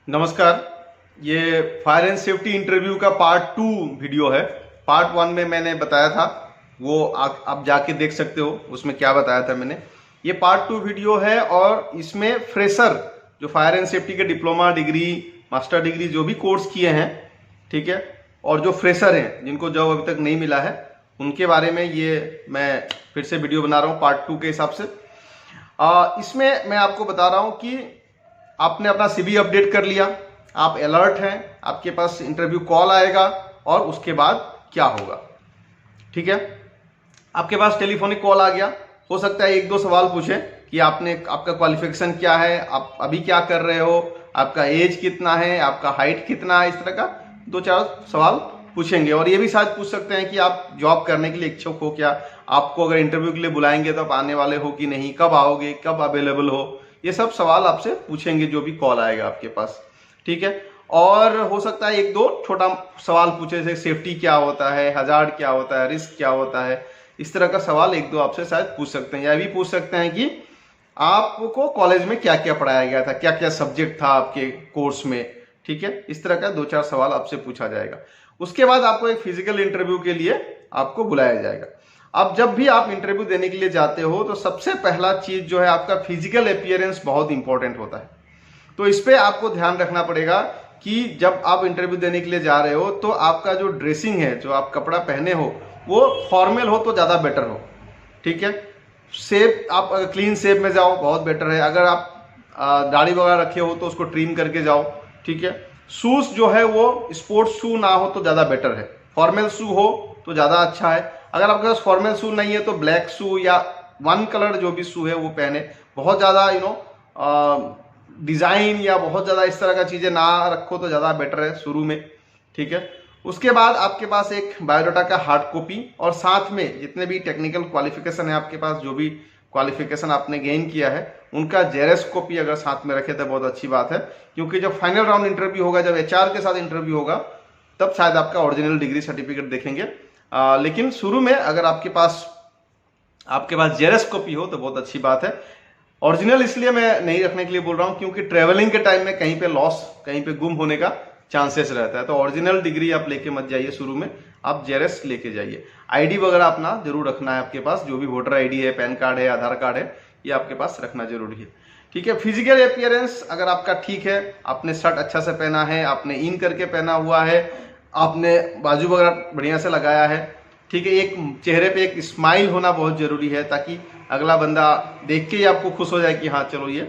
नमस्कार। ये fire and safety interview का पार्ट 2 वीडियो है। पार्ट 1 में मैंने बताया था, वो आप जाके देख सकते हो उसमें क्या बताया था मैंने। ये पार्ट 2 वीडियो है और इसमें फ्रेशर जो फायर एंड सेफ्टी के डिप्लोमा डिग्री, मास्टर डिग्री जो भी कोर्स किए हैं, ठीक है, और जो फ्रेशर हैं जिनको जॉब अभी तक नहीं मिला है, उनके बारे में ये मैं फिर से वीडियो बना रहा हूँ पार्ट 2 के हिसाब से। इसमें मैं आपको बता रहा हूँ कि आपने अपना सीवी अपडेट कर लिया, आप अलर्ट हैं, आपके पास इंटरव्यू कॉल आएगा और उसके बाद क्या होगा। ठीक है, आपके पास टेलीफोनिक कॉल आ गया, हो सकता है 1-2 सवाल पूछे कि आपका क्वालिफिकेशन क्या है, आप अभी क्या कर रहे हो, आपका एज कितना है, आपका हाइट कितना है, इस तरह का 2-4 सवाल पूछेंगे। और ये भी शायद पूछ सकते हैं कि आप जॉब करने के लिए इच्छुक हो क्या, आपको अगर इंटरव्यू के लिए बुलाएंगे तो आप आने वाले हो कि नहीं, कब आओगे, कब अवेलेबल हो, ये सब सवाल आपसे पूछेंगे जो भी कॉल आएगा आपके पास। ठीक है, और हो सकता है 1-2 छोटा सवाल पूछे, जैसे सेफ्टी क्या होता है, हजार्ड क्या होता है, रिस्क क्या होता है, इस तरह का सवाल 1-2 आपसे शायद पूछ सकते हैं। या भी पूछ सकते हैं कि आपको कॉलेज में क्या क्या पढ़ाया गया था, क्या क्या सब्जेक्ट था आपके कोर्स में। ठीक है, इस तरह का 2-4 सवाल आपसे पूछा जाएगा। उसके बाद आपको एक फिजिकल इंटरव्यू के लिए आपको बुलाया जाएगा। अब जब भी आप इंटरव्यू देने के लिए जाते हो तो सबसे पहला चीज जो है आपका फिजिकल अपीयरेंस बहुत इंपॉर्टेंट होता है। तो इस पे आपको ध्यान रखना पड़ेगा कि जब आप इंटरव्यू देने के लिए जा रहे हो तो आपका जो ड्रेसिंग है, जो आप कपड़ा पहने हो, वो फॉर्मल हो तो ज़्यादा बेटर हो। ठीक है, शेप आप क्लीन शेप में जाओ, बहुत बेटर है। अगर आप दाढ़ी वगैरह रखे हो तो उसको ट्रिम करके जाओ। ठीक है, शूज जो है वो स्पोर्ट्स शू ना हो तो ज़्यादा बेटर है, फॉर्मल शू हो तो ज़्यादा अच्छा है। अगर आपके पास फॉर्मल शू नहीं है तो ब्लैक शू या वन कलर जो भी शू है वो पहने। बहुत ज़्यादा डिज़ाइन या बहुत ज़्यादा इस तरह का चीज़ें ना रखो तो ज़्यादा बेटर है शुरू में। ठीक है, उसके बाद आपके पास एक बायोडाटा का हार्ड कॉपी और साथ में जितने भी टेक्निकल क्वालिफिकेशन है आपके पास, जो भी क्वालिफिकेशन आपने गेन किया है, उनका जेरॉक्स कॉपी अगर साथ में रखे तो बहुत अच्छी बात है। क्योंकि जब फाइनल राउंड इंटरव्यू होगा, जब एचआर के साथ इंटरव्यू होगा, तब शायद आपका ओरिजिनल डिग्री सर्टिफिकेट देखेंगे। लेकिन शुरू में अगर आपके पास जेरॉक्स कॉपी हो तो बहुत अच्छी बात है। ओरिजिनल इसलिए मैं नहीं रखने के लिए बोल रहा हूँ क्योंकि ट्रेवलिंग के टाइम में कहीं पे लॉस, कहीं पे गुम होने का चांसेस रहता है। तो ओरिजिनल डिग्री आप लेके मत जाइए शुरू में, आप जेरॉक्स लेके जाइए। आईडी वगैरह अपना जरूर रखना है आपके पास, जो भी वोटर आईडी है, पैन कार्ड है, आधार कार्ड है, ये आपके पास रखना जरूरी है। ठीक है, फिजिकल अपीयरेंस अगर आपका ठीक है, आपने शर्ट अच्छा से पहना है, आपने इन करके पहना हुआ है, आपने बाजू वगैरह बढ़िया से लगाया है, ठीक है, एक चेहरे पे एक स्माइल होना बहुत जरूरी है ताकि अगला बंदा देख के ही आपको खुश हो जाए कि हाँ चलो ये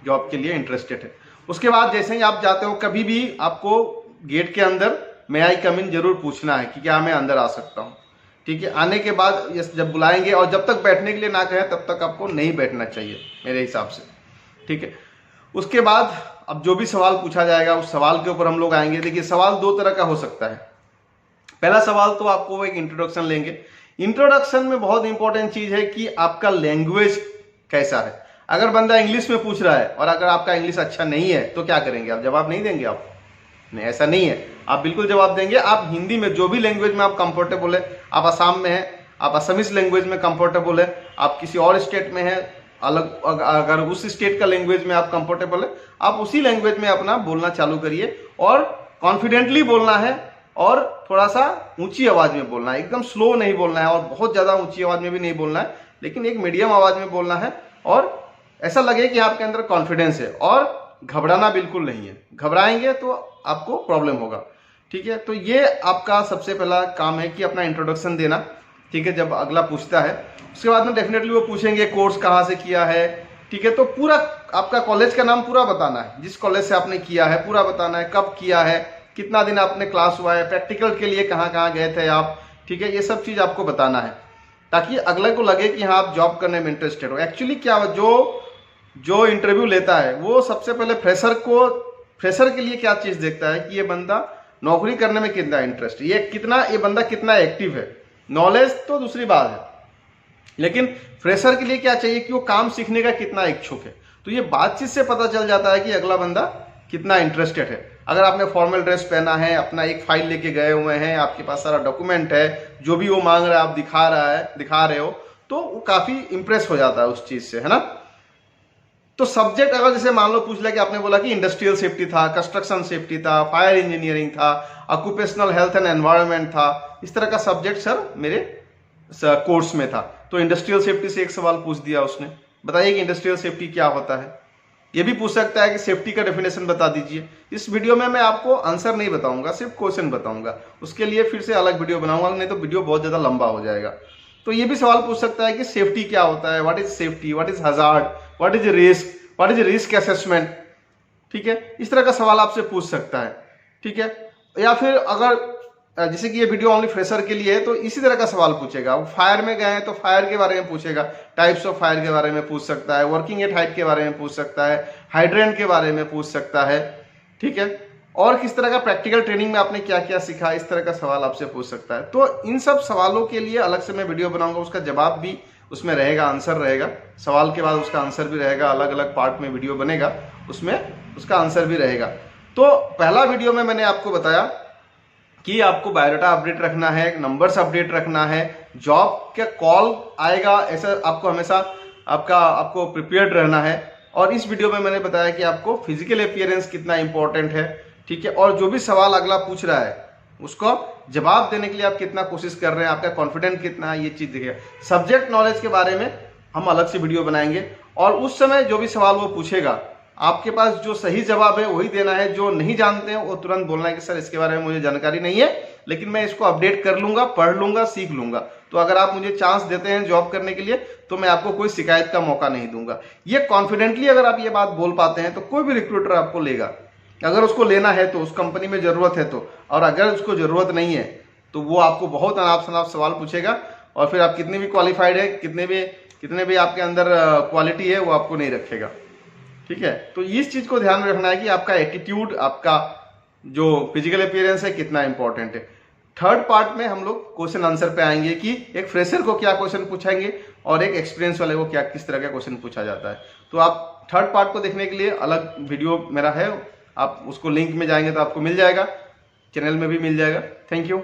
जॉब के लिए इंटरेस्टेड है। उसके बाद जैसे ही आप जाते हो, कभी भी आपको गेट के अंदर मे आई कम इन जरूर पूछना है कि क्या मैं अंदर आ सकता हूँ। ठीक है, आने के बाद जब बुलाएंगे और जब तक बैठने के लिए ना कहें तब तक आपको नहीं बैठना चाहिए मेरे हिसाब से। ठीक है, उसके बाद अब जो भी सवाल पूछा जाएगा उस सवाल के ऊपर हम लोग आएंगे। देखिए, सवाल 2 तरह का हो सकता है। पहला सवाल तो आपको एक इंट्रोडक्शन लेंगे। इंट्रोडक्शन में बहुत इंपॉर्टेंट चीज है कि आपका लैंग्वेज कैसा है। अगर बंदा इंग्लिश में पूछ रहा है और अगर आपका इंग्लिश अच्छा नहीं है तो क्या करेंगे आप, जवाब नहीं देंगे आप? नहीं, ऐसा नहीं है, आप बिल्कुल जवाब देंगे। आप हिंदी में, जो भी लैंग्वेज में आप कंफर्टेबल है, आप असम में है, आप असमीज लैंग्वेज में कंफर्टेबल है, आप किसी और स्टेट में है अलग, अगर उस स्टेट का लैंग्वेज में आप कंफर्टेबल है, आप उसी लैंग्वेज में अपना बोलना चालू करिए। और कॉन्फिडेंटली बोलना है और थोड़ा सा ऊंची आवाज में बोलना है, एकदम स्लो नहीं बोलना है और बहुत ज्यादा ऊंची आवाज में भी नहीं बोलना है, लेकिन एक मीडियम आवाज में बोलना है और ऐसा लगे कि आपके अंदर कॉन्फिडेंस है। और घबराना बिल्कुल नहीं है, घबराएंगे तो आपको प्रॉब्लम होगा। ठीक है, तो ये आपका सबसे पहला काम है कि अपना इंट्रोडक्शन देना। ठीक है, जब अगला पूछता है उसके बाद में डेफिनेटली वो पूछेंगे कोर्स कहाँ से किया है। ठीक है, तो पूरा आपका कॉलेज का नाम पूरा बताना है, जिस कॉलेज से आपने किया है पूरा बताना है, कब किया है, कितना दिन आपने क्लास हुआ है, प्रैक्टिकल के लिए कहाँ कहाँ गए थे आप। ठीक है, ये सब चीज़ आपको बताना है ताकि अगले को लगे कि हाँ आप जॉब करने में इंटरेस्टेड हो। एक्चुअली क्या, जो इंटरव्यू लेता है वो सबसे पहले फ्रेशर के लिए क्या चीज़ देखता है कि ये बंदा नौकरी करने में कितना इंटरेस्ट है, ये बंदा कितना एक्टिव है। नॉलेज तो दूसरी बात है, लेकिन फ्रेशर के लिए क्या चाहिए कि वो काम सीखने का कितना इच्छुक है। तो ये बातचीत से पता चल जाता है कि अगला बंदा कितना इंटरेस्टेड है। अगर आपने फॉर्मल ड्रेस पहना है, अपना एक फाइल लेके गए हुए हैं, आपके पास सारा डॉक्यूमेंट है, जो भी वो मांग रहा है आप दिखा रहे हो, तो वो काफी इंप्रेस हो जाता है उस चीज से, है ना। तो सब्जेक्ट अगर जैसे मान लो पूछ लिया कि आपने बोला कि इंडस्ट्रियल सेफ्टी था, कंस्ट्रक्शन सेफ्टी था, फायर इंजीनियरिंग था, ऑक्यूपेशनल हेल्थ एंड एनवायरनमेंट था, इस तरह का सब्जेक्ट सर मेरे कोर्स में था। तो इंडस्ट्रियल सेफ्टी से एक सवाल पूछ दिया उसने, बताइए कि इंडस्ट्रियल सेफ्टी क्या होता है। ये भी पूछ सकता है कि सेफ्टी का डेफिनेशन बता दीजिए। इस वीडियो में मैं आपको आंसर नहीं बताऊंगा, सिर्फ क्वेश्चन बताऊंगा, उसके लिए फिर से अलग वीडियो बनाऊंगा, नहीं तो वीडियो बहुत ज्यादा लंबा हो जाएगा। तो ये भी सवाल पूछ सकता है कि सेफ्टी क्या होता है, what is safety, what is hazard, what is risk, what is risk assessment, ठीक है, इस तरह का सवाल आपसे पूछ सकता है, ठीक है। या फिर अगर जैसे कि ये वीडियो ओनली फ्रेशर के लिए है तो इसी तरह का सवाल पूछेगा। फायर में गए हैं तो फायर के बारे में पूछेगा, टाइप्स ऑफ फायर के बारे में पूछ सकता है, वर्किंग एट हाइट के बारे में पूछ सकता है, हाइड्रेंट के बारे में पूछ सकता है, ठीक है, और किस तरह का प्रैक्टिकल ट्रेनिंग में आपने क्या क्या सीखा, इस तरह का सवाल आपसे पूछ सकता है। तो इन सब सवालों के लिए अलग से मैं वीडियो बनाऊंगा, उसका जवाब भी उसमें रहेगा, आंसर रहेगा, सवाल के बाद उसका आंसर भी रहेगा, अलग अलग पार्ट में वीडियो बनेगा, उसमें उसका आंसर भी रहेगा। तो पहला वीडियो में मैंने आपको बताया कि आपको बायोडाटा अपडेट रखना है, नंबर्स अपडेट रखना है, जॉब का कॉल आएगा ऐसा आपको हमेशा आपको प्रिपेयर्ड रहना है। और इस वीडियो में मैंने बताया कि आपको फिजिकल अपीयरेंस कितना इंपॉर्टेंट है, ठीक है, और जो भी सवाल अगला पूछ रहा है उसको जवाब देने के लिए आप कितना कोशिश कर रहे हैं, आपका कॉन्फिडेंट कितना है, ये चीज देखिए। सब्जेक्ट नॉलेज के बारे में हम अलग से वीडियो बनाएंगे, और उस समय जो भी सवाल वो पूछेगा आपके पास जो सही जवाब है वही देना है, जो नहीं जानते हैं वो तुरंत बोलना है कि सर इसके बारे में मुझे जानकारी नहीं है, लेकिन मैं इसको अपडेट कर लूंगा, पढ़ लूंगा, सीख लूंगा। तो अगर आप मुझे चांस देते हैं जॉब करने के लिए तो मैं आपको कोई शिकायत का मौका नहीं दूंगा। ये कॉन्फिडेंटली अगर आप ये बात बोल पाते हैं तो कोई भी रिक्रूटर आपको लेगा, अगर उसको लेना है तो, उस कंपनी में जरूरत है तो, और अगर उसको जरूरत नहीं है तो वो आपको बहुत अनाप शनाप सवाल पूछेगा, और फिर आप कितने भी क्वालिफाइड है, कितने भी आपके अंदर क्वालिटी है, वो आपको नहीं रखेगा, ठीक है। तो इस चीज को ध्यान में रखना है कि आपका एटीट्यूड, आपका जो फिजिकल अपीयरेंस है कितना इंपॉर्टेंट है। थर्ड पार्ट में हम लोग क्वेश्चन आंसर पे आएंगे कि एक फ्रेशर को क्या क्वेश्चन पूछाएंगे और एक एक्सपीरियंस वाले को क्या किस तरह का क्वेश्चन पूछा जाता है। तो आप थर्ड पार्ट को देखने के लिए अलग वीडियो मेरा है, आप उसको लिंक में जाएंगे तो आपको मिल जाएगा, चैनल में भी मिल जाएगा। Thank you.